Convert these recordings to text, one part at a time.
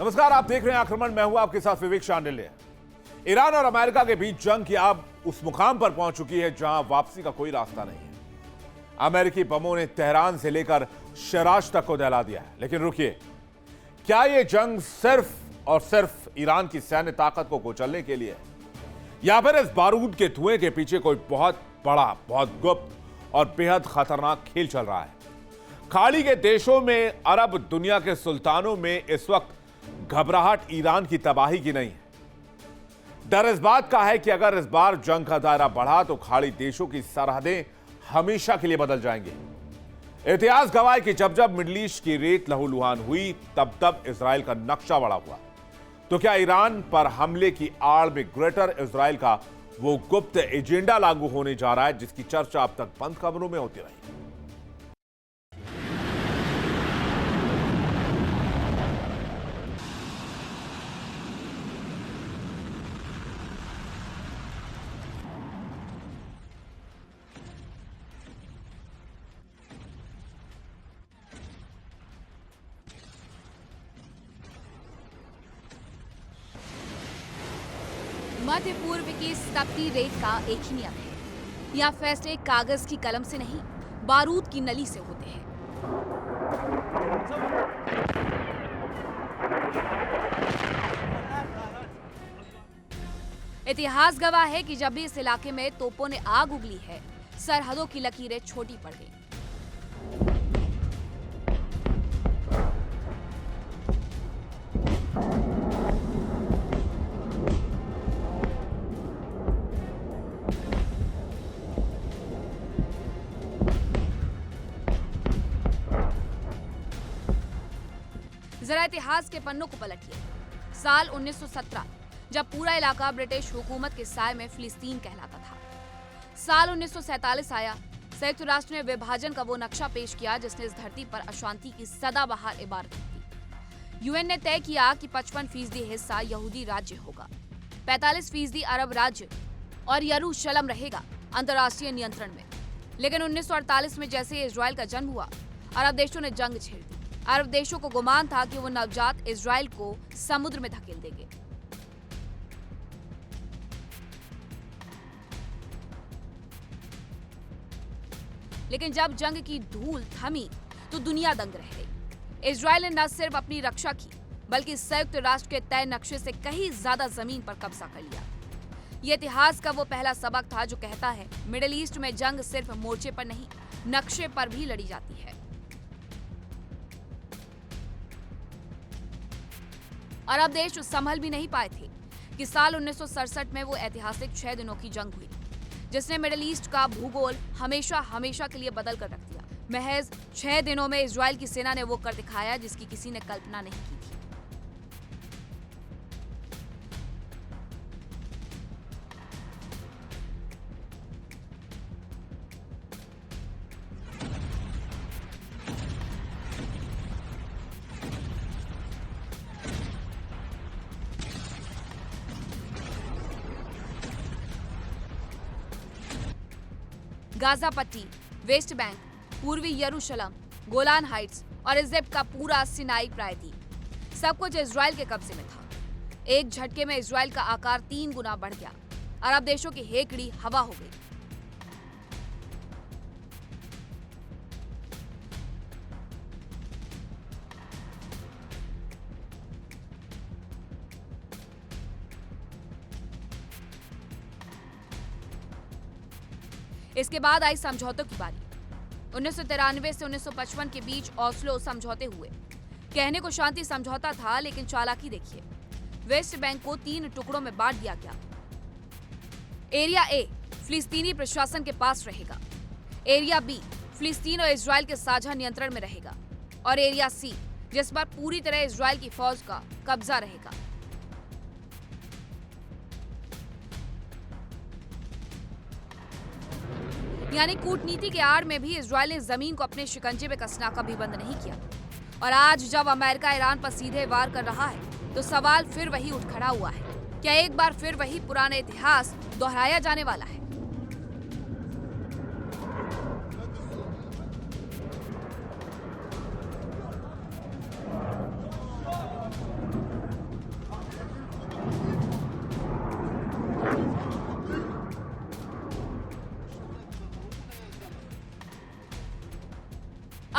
नमस्कार, आप देख रहे हैं आक्रमण। मैं हूं आपके साथ विवेक शांडिल्य। ईरान और अमेरिका के बीच जंग की अब उस मुकाम पर पहुंच चुकी है जहां वापसी का कोई रास्ता नहीं है। अमेरिकी बमों ने तेहरान से लेकर शिराज तक को दहला दिया है। लेकिन रुकिए, क्या यह जंग सिर्फ और सिर्फ ईरान की सैन्य ताकत को कुचलने के लिए है, या फिर इस बारूद के धुएं के पीछे कोई बहुत बड़ा, बहुत गुप्त और बेहद खतरनाक खेल चल रहा है? खाड़ी के देशों में, अरब दुनिया के सुल्तानों में इस वक्त घबराहट ईरान की तबाही की नहीं है। डर इस बात का है कि अगर इस बार जंग का दायरा बढ़ा तो खाड़ी देशों की सरहदें हमेशा के लिए बदल जाएंगे। इतिहास गवाह है कि जब जब मिडिल ईस्ट की रेत लहूलुहान हुई, तब तब इजराइल का नक्शा बड़ा हुआ। तो क्या ईरान पर हमले की आड़ में ग्रेटर इजराइल का वो गुप्त एजेंडा लागू होने जा रहा है जिसकी चर्चा अब तक बंद कमरों में होती रही? मध्य पूर्व की तपती रेत का एक ही नियम है, यहाँ फैसले कागज की कलम से नहीं, बारूद की नली से होते हैं। इतिहास गवाह है कि जब भी इस इलाके में तोपों ने आग उगली है, सरहदों की लकीरें छोटी पड़ गई। जरा इतिहास के पन्नों को पलटिए। साल 1917, जब पूरा इलाका ब्रिटिश हुकूमत के साए में फिलिस्तीन कहलाता था। साल 1947 आया, संयुक्त राष्ट्र ने विभाजन का वो नक्शा पेश किया जिसने इस धरती पर अशांति की सदाबहार इबारत दी। यूएन ने तय किया कि 55% हिस्सा यहूदी राज्य होगा, 45% अरब राज्य और यरूशलम रहेगा अंतर्राष्ट्रीय नियंत्रण में। लेकिन 1948 में जैसे इजराइल का जन्म हुआ, अरब देशों ने जंग छेड़ दी। अरब देशों को गुमान था कि वो नवजात इजराइल को समुद्र में धकेल देंगे। लेकिन जब जंग की धूल थमी तो दुनिया दंग रह गई। इजराइल ने न सिर्फ अपनी रक्षा की, बल्कि संयुक्त राष्ट्र के तय नक्शे से कहीं ज्यादा जमीन पर कब्जा कर लिया। ये इतिहास का वो पहला सबक था जो कहता है मिडिल ईस्ट में जंग सिर्फ मोर्चे पर नहीं, नक्शे पर भी लड़ी जाती है। अरब देश संभल भी नहीं पाए थे कि साल 1967 में वो ऐतिहासिक 6 दिनों की जंग हुई, जिसने मिडिल ईस्ट का भूगोल हमेशा हमेशा के लिए बदल कर रख दिया। महज 6 दिनों में इजराइल की सेना ने वो कर दिखाया जिसकी किसी ने कल्पना नहीं की थी। गाजा पट्टी, वेस्ट बैंक, पूर्वी यरूशलम, गोलान हाइट्स और इजिप्ट का पूरा सिनाई प्रायद्वीप, सब कुछ इजराइल के कब्जे में था। एक झटके में इजराइल का आकार 3 गुना बढ़ गया। अरब देशों की हेकड़ी हवा हो गई। इसके बाद आई समझौतों की बारी। 1993 से 1955 के बीच ओस्लो समझौते हुए। कहने को शांति समझौता था, लेकिन चालाकी देखिए। वेस्ट बैंक को 3 टुकड़ों में बांट दिया गया। एरिया ए फिलिस्तीनी प्रशासन के पास रहेगा, एरिया बी फिलिस्तीन और इजराइल के साझा नियंत्रण में रहेगा, और एरिया सी जिस पर पूरी तरह इजराइल की फौज का कब्जा रहेगा। यानी कूटनीति के आड़ में भी इजराइल ने जमीन को अपने शिकंजे में कसना कभी बंद नहीं किया। और आज जब अमेरिका ईरान पर सीधे वार कर रहा है तो सवाल फिर वही उठ खड़ा हुआ है, क्या एक बार फिर वही पुराना इतिहास दोहराया जाने वाला है?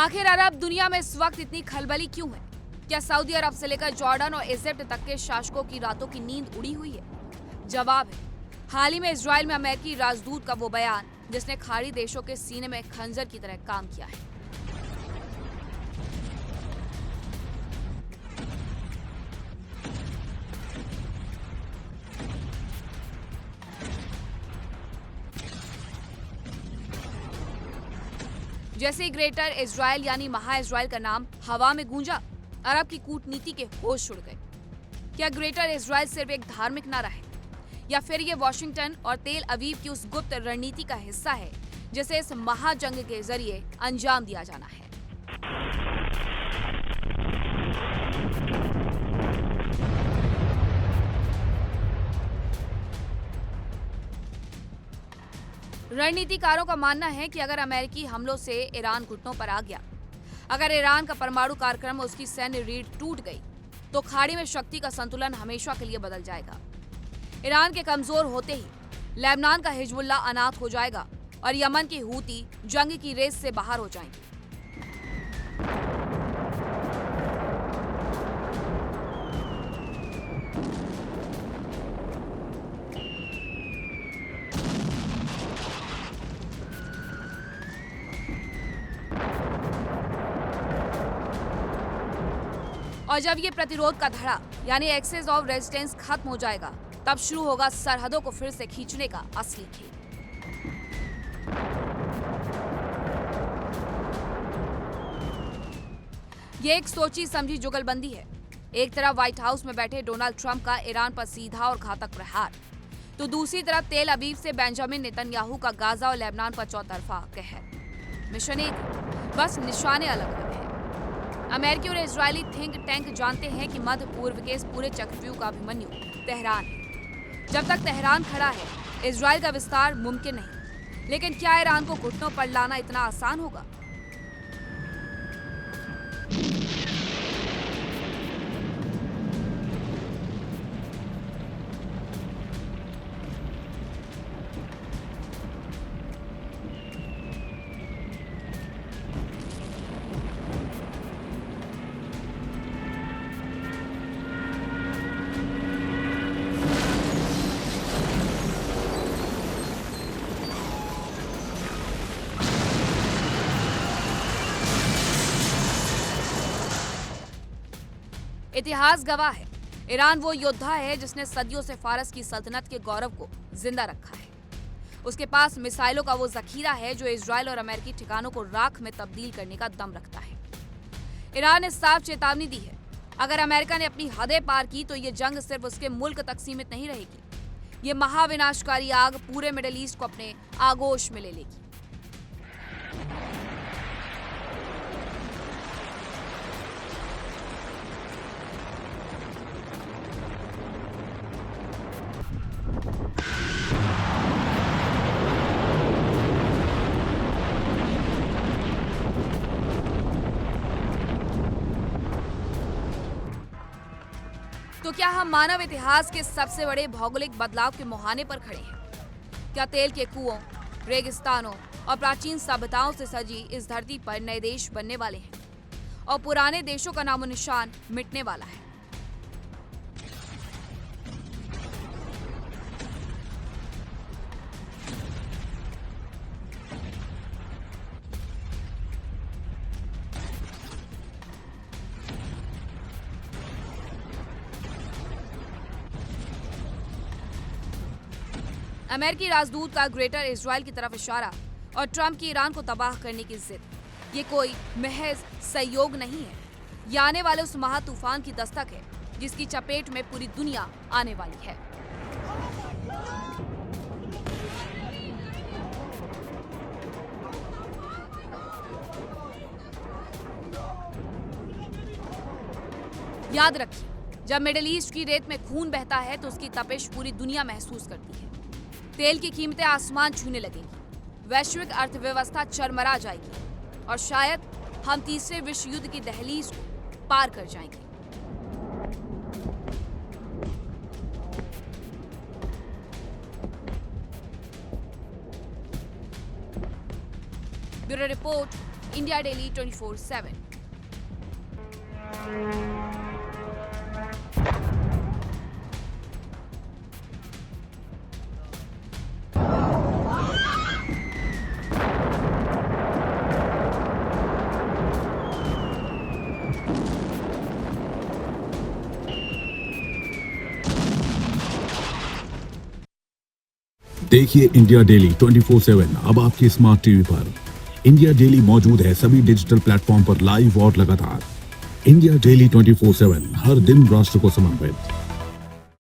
आखिर अरब दुनिया में इस वक्त इतनी खलबली क्यों है? क्या सऊदी अरब से लेकर जॉर्डन और इजिप्ट तक के शासकों की रातों की नींद उड़ी हुई है? जवाब है हाल ही में इजराइल में अमेरिकी राजदूत का वो बयान जिसने खाड़ी देशों के सीने में खंजर की तरह काम किया है। जैसे ही ग्रेटर इजराइल यानी महा इजराइल का नाम हवा में गूंजा, अरब की कूटनीति के होश उड़ गए। क्या ग्रेटर इजराइल सिर्फ एक धार्मिक नारा है या फिर ये वॉशिंगटन और तेल अवीव की उस गुप्त रणनीति का हिस्सा है जिसे इस महाजंग के जरिए अंजाम दिया जाना है? रणनीतिकारों का मानना है कि अगर अमेरिकी हमलों से ईरान घुटनों पर आ गया, अगर ईरान का परमाणु कार्यक्रम और उसकी सैन्य रीढ़ टूट गई, तो खाड़ी में शक्ति का संतुलन हमेशा के लिए बदल जाएगा। ईरान के कमजोर होते ही लेबनान का हिजबुल्ला अनाथ हो जाएगा और यमन की हूती जंग की रेस से बाहर हो जाएंगे। और जब ये प्रतिरोध का धड़ा यानी एक्सेस ऑफ रेजिस्टेंस खत्म हो जाएगा, तब शुरू होगा सरहदों को फिर से खींचने का असली खेल। ये एक सोची समझी जुगलबंदी है। एक तरफ व्हाइट हाउस में बैठे डोनाल्ड ट्रंप का ईरान पर सीधा और घातक प्रहार, तो दूसरी तरफ तेल अवीव से बेंजामिन नेतन्याहू का गाजा और लेबनान पर चौतरफा कहर। मिशन एक, बस निशाने अलग अलग हैं। अमेरिकी और इजरायली थिंक टैंक जानते हैं कि मध्य पूर्व के इस पूरे चक्रव्यूह का अभिमन्यु तेहरान है। जब तक तेहरान खड़ा है, इजराइल का विस्तार मुमकिन नहीं। लेकिन क्या ईरान को घुटनों पर लाना इतना आसान होगा? इतिहास गवाह है, ईरान वो योद्धा है जिसने सदियों से फारस की सल्तनत के गौरव को जिंदा रखा है। उसके पास मिसाइलों का वो जखीरा है जो इजराइल और अमेरिकी ठिकानों को राख में तब्दील करने का दम रखता है। ईरान ने साफ चेतावनी दी है, अगर अमेरिका ने अपनी हदें पार की तो ये जंग सिर्फ उसके मुल्क तक सीमित नहीं रहेगी। ये महाविनाशकारी आग पूरे मिडिल ईस्ट को अपने आगोश में ले लेगी। तो क्या हम मानव इतिहास के सबसे बड़े भौगोलिक बदलाव के मुहाने पर खड़े हैं? क्या तेल के कुओं, रेगिस्तानों और प्राचीन सभ्यताओं से सजी इस धरती पर नए देश बनने वाले हैं और पुराने देशों का नामो निशान मिटने वाला है? अमेरिकी राजदूत का ग्रेटर इजराइल की तरफ इशारा और ट्रंप की ईरान को तबाह करने की जिद, ये कोई महज सहयोग नहीं है। ये आने वाले उस महा तूफान की दस्तक है जिसकी चपेट में पूरी दुनिया आने वाली है। याद रखिए, जब मिडिल ईस्ट की रेत में खून बहता है तो उसकी तपिश पूरी दुनिया महसूस करती है। तेल की कीमतें आसमान छूने लगेंगी, वैश्विक अर्थव्यवस्था चरमरा जाएगी और शायद हम तीसरे विश्व युद्ध की दहलीज को पार कर जाएंगे। Bureau report, India daily 24/7। देखिए इंडिया डेली 24/7 अब आपके स्मार्ट टीवी पर। इंडिया डेली मौजूद है सभी डिजिटल प्लेटफॉर्म पर लाइव और लगातार। इंडिया डेली 24/7 हर दिन राष्ट्र को समर्पित।